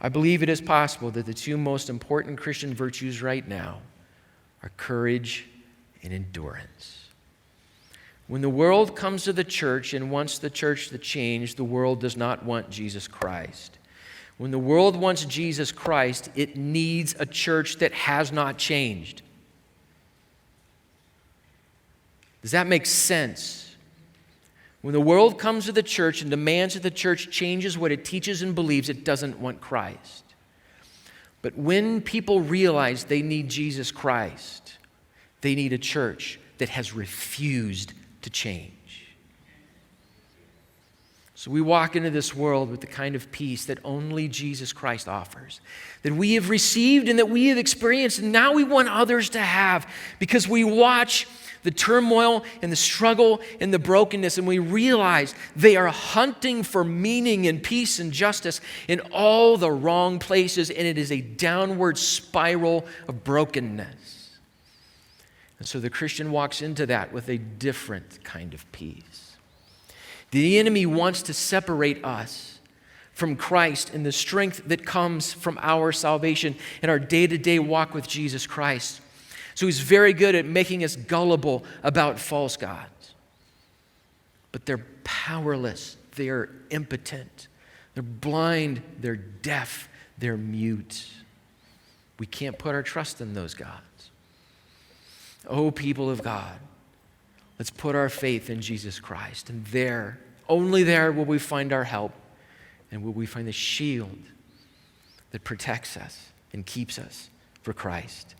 I believe it is possible that the two most important Christian virtues right now are courage and endurance. When the world comes to the church and wants the church to change, the world does not want Jesus Christ. When the world wants Jesus Christ, it needs a church that has not changed. Does that make sense? When the world comes to the church and demands that the church changes what it teaches and believes, it doesn't want Christ. But when people realize they need Jesus Christ, they need a church that has refused to change. So we walk into this world with the kind of peace that only Jesus Christ offers, that we have received and that we have experienced, and now we want others to have, because we watch the turmoil and the struggle and the brokenness, and we realize they are hunting for meaning and peace and justice in all the wrong places, and it is a downward spiral of brokenness. And so the Christian walks into that with a different kind of peace. The enemy wants to separate us from Christ and the strength that comes from our salvation and our day-to-day walk with Jesus Christ. So he's very good at making us gullible about false gods. But they're powerless. They're impotent. They're blind. They're deaf. They're mute. We can't put our trust in those gods. Oh, people of God, let's put our faith in Jesus Christ. And there, only there will we find our help, and will we find the shield that protects us and keeps us for Christ.